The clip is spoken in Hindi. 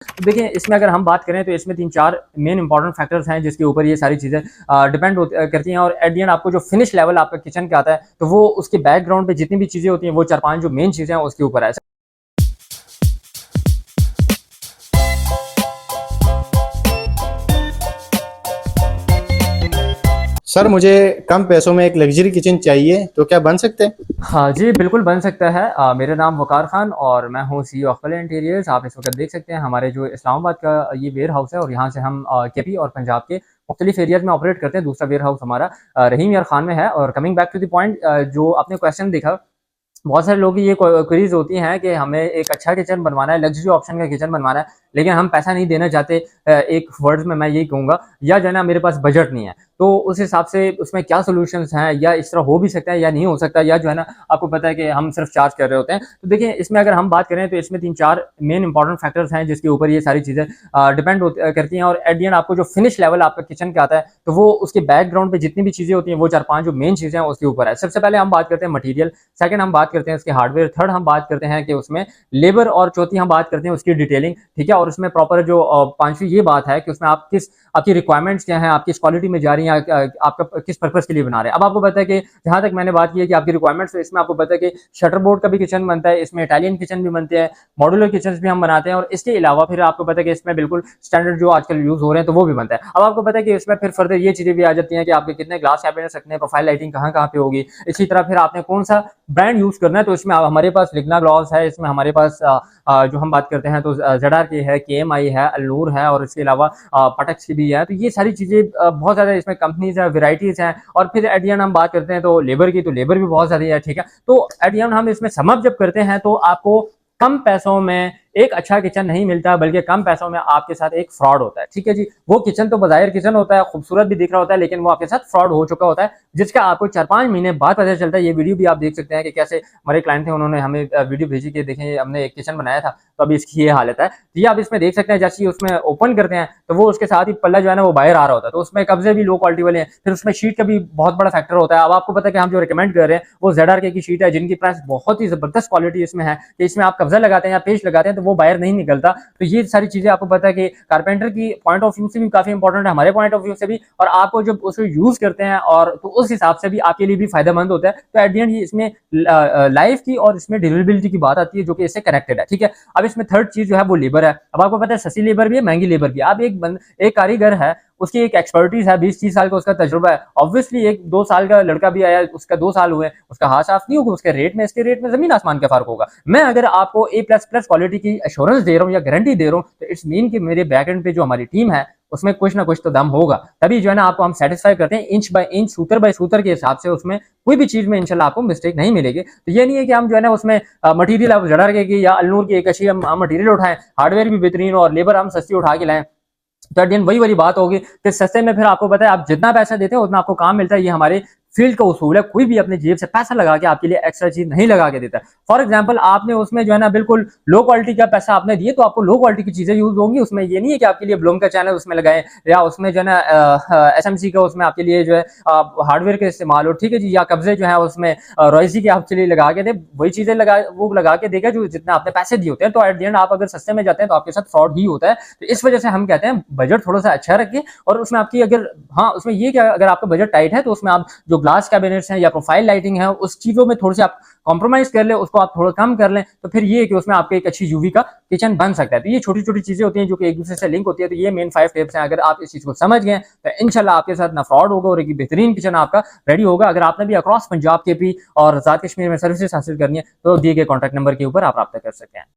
तो देखिए इसमें अगर हम बात करें तो इसमें 3-4 मेन इंपॉर्टेंट फैक्टर्स हैं जिसके ऊपर ये सारी चीज़ें डिपेंड करती हैं और एट दी एंड आपको जो फिनिश लेवल आपका किचन का आता है तो वो उसके बैकग्राउंड पे जितनी भी चीज़ें होती हैं वो 4-5 जो मेन चीज़ें हैं उसके ऊपर है। सर मुझे कम पैसों में एक लग्जरी किचन चाहिए, तो क्या बन सकते हैं? हाँ जी, बिल्कुल बन सकता है। मेरा नाम वकार खान और मैं हूँ सीईओ ऑफ कलर इंटीरियर्स। आप इस वक्त देख सकते हैं हमारे जो इस्लामाबाद का ये वेयर हाउस है और यहाँ से हम केपी और पंजाब के मुख्तलिफ एरियाज में ऑपरेट करते हैं। दूसरा वेयर हाउस हमारा रहीम यार खान में है। और coming back to the point, जो आपने क्वेश्चन देखा, बहुत सारे लोगों की ये क्वेरीज होती हैं कि हमें एक अच्छा किचन बनवाना है, लग्जरी ऑप्शन का किचन बनवाना है, लेकिन हम पैसा नहीं देना चाहते। एक वर्ड्स में मैं यही कहूँगा, या जो है ना मेरे पास बजट नहीं है। तो उस हिसाब से उसमें क्या सोल्यूशंस हैं, या इस तरह हो भी सकता है या नहीं हो सकता, या जो है ना आपको पता है कि हम सिर्फ चार्ज कर रहे होते हैं। तो देखिए इसमें अगर हम बात करें तो इसमें 3-4 मेन इंपॉर्टेंट फैक्टर्स हैं जिसके ऊपर ये सारी चीज़ें डिपेंड करती हैं और एट दी एंड आपको जो फिनिश लेवल आपका किचन का आता है तो वो उसके बैकग्राउंड पे जितनी भी चीज़ें होती हैं वो 4-5 जो मेन चीज़ें हैं उसके ऊपर है। सबसे पहले हम बात करते हैं मटीरियल, सेकंड हम बात करते हैं उसके हार्डवेयर, थर्ड हम बात करते हैं कि उसमें लेबर, और चौथी हम बात करते हैं उसकी डिटेलिंग। ठीक है, और उसमें प्रॉपर जो पांचवी ये बात है कि उसमें आप किस, आपकी रिक्वायरमेंट्स क्या हैं, आप किस क्वालिटी में जा रही हैं, आपका किस पर्पस के लिए बना रहे हैं। अब आपको पता है कि जहां तक मैंने बात की है कि आपकी रिक्वायरमेंट्स, तो इसमें आपको पता है कि शटर बोर्ड का भी किचन बनता है, इसमें इटालियन किचन भी बनते हैं, मॉड्यूलर किचन भी हम बनाते हैं, और इसके अलावा फिर आपको पता है कि इसमें बिल्कुल स्टैंडर्ड जो आजकल यूज हो रहे हैं तो वो भी बनता है। अब आपको पता है कि इसमें फिर फर्दर ये चीजें भी आ जाती हैं कि आपके कितने ग्लास कैबिनेट रखने हैं, प्रोफाइल लाइटिंग कहाँ कहाँ पे होगी, इसी तरह फिर आपने कौन सा ब्रांड यूज करना है। तो इसमें हमारे पास लिग्ना ग्लॉस है, इसमें हमारे पास जो हम बात करते हैं तो जेडआर की है, केएमआई है, अलनूर है, और इसके अलावा पटक्स की भी है। तो ये सारी चीजें बहुत ज्यादा इसमें कंपनीज है, वेराइटीज हैं। और फिर एट दी एंड हम बात करते हैं तो लेबर की, तो लेबर भी बहुत ज्यादा है। ठीक है, तो एट दी एंड हम इसमें समअप जब करते हैं तो आपको कम पैसों में एक अच्छा किचन नहीं मिलता, बल्कि कम पैसों में आपके साथ एक फ्रॉड होता है। ठीक है जी, वो किचन तो बाहर किचन होता है, खूबसूरत भी दिख रहा होता है, लेकिन वो आपके साथ फ्रॉड हो चुका होता है, जिसका आपको 4-5 महीने बाद पता चलता है। ये वीडियो भी आप देख सकते हैं कि कैसे हमारे क्लाइंट थे, उन्होंने हमें वीडियो भेजी कि देखें हमने एक किचन बनाया था तो अभी इसकी ये हालत है। ये आप इसमें देख सकते हैं, जैसे ही उसमें ओपन करते हैं तो वो उसके साथ ही पल्ला जो है ना वो बाहर आ रहा होता है, तो उसमें कब्जे भी लो क्वालिटी वाले हैं। फिर उसमें शीट का भी बहुत बड़ा फैक्टर होता है। अब आपको पता है कि हम जो रिकमेंड कर रहे हैं वो ZRK की शीट है, जिनकी प्राइस बहुत ही जबरदस्त क्वालिटी इसमें है कि इसमें आप कब्जा लगाते हैं या पेस्ट लगाते हैं तो वो बाहर नहीं निकलता। तो ये सारी चीजें आपको पता है कि कारपेंटर की पॉइंट ऑफ व्यू से भी काफी इंपॉर्टेंट है, हमारे पॉइंट ऑफ व्यू से भी, और आपको जब उसको यूज करते हैं और तो उस हिसाब से भी आपके लिए भी फायदेमंद होता है। तो एट दी एंड इसमें लाइफ की और इसमें डिलीवरेबिलिटी की बात आती है जो कि इससे कनेक्टेड है। ठीक है, अब इसमें थर्ड चीज जो है वो लेबर है। अब आपको पता है सस्ती लेबर भी है, महंगी लेबर भी है। अब एक कारीगर है, उसकी एक एक्सपर्टीज है, 20-30 साल का उसका तजुर्बा है। ऑब्वियसली एक 2 साल का लड़का भी आया, उसका 2 साल हुए, उसका हाथ साफ नहीं होगा, उसके रेट में इसके रेट में जमीन आसमान का फर्क होगा। मैं अगर आपको A++ क्वालिटी की एश्योरेंस दे रहा हूँ या गारंटी दे रहा हूँ तो इट्स मीन कि मेरे बैकएंड पे जो हमारी टीम है उसमें कुछ ना कुछ तो दम होगा, तभी जो है ना आपको हम सेटिस्फाई करते हैं इंच बाय इंच, सूतर बाय सूतर के हिसाब से। उसमें कोई भी चीज में इंशाल्लाह आपको मिस्टेक नहीं मिलेगी। तो ये नहीं है कि हम जो है ना उसमें मटीरियल आप ZRK की या अलनूर की एक अच्छी हम मटीरियल उठाएं, हार्डवेयर भी बेहतरीन और लेबर हम सस्ती उठा के लाएं, तो एट द एंड वही वाली बात होगी कि सस्ते में फिर आपको पता है आप जितना पैसा देते हैं उतना आपको काम मिलता है। ये हमारे फील्ड का उसूल है, कोई भी अपने जेब से पैसा लगा के आपके लिए एक्स्ट्रा चीज नहीं लगा के देता है। फॉर एग्जांपल आपने उसमें जो है ना बिल्कुल लो क्वालिटी का पैसा आपने दिए तो आपको लो क्वालिटी की चीजें यूज होंगी। उसमें ये नहीं है कि आपके लिए ब्लूम का चैनल उसमें लगाए, या उसमें जो है ना SMC का उसमें आपके लिए जो है हार्डवेयर का इस्तेमाल हो। ठीक है जी, या कब्जे जो है उसमें रॉयसी के आपके लिए लगा के दे, वही चीजें वो लगा के देगा जो जितना आपने पैसे दिए होते हैं। तो एट द एंड आप अगर सस्ते में जाते हैं तो आपके साथ फ्रॉड ही होता है। तो इस वजह से हम कहते हैं बजट थोड़ा सा अच्छा रखिए, और उसमें आपकी अगर, हाँ उसमें ये क्या, अगर आपका बजट टाइट है तो उसमें आप जो ग्लास कैबिनेट्स हैं या प्रोफाइल लाइटिंग है उस चीजों में थोड़ी सी आप कॉम्प्रोमाइज कर ले, उसको आप थोड़ा कम कर लें, तो फिर ये है कि उसमें आपके एक अच्छी यूवी का किचन बन सकता है। तो ये छोटी छोटी चीजें होती हैं जो कि एक दूसरे से लिंक होती है। तो ये मेन 5 टिप्स हैं, अगर आप इस चीज को समझ गए तो इंशाल्लाह आपके साथ ना फ्रॉड होगा और एक बेहतरीन किचन आपका रेडी होगा। अगर आपने भी अक्रॉस पंजाब, KP और आजाद कश्मीर में सर्विसेज हासिल करनी है तो दिए गए कॉन्टैक्ट नंबर के ऊपर आप रब्ता कर सकते हैं।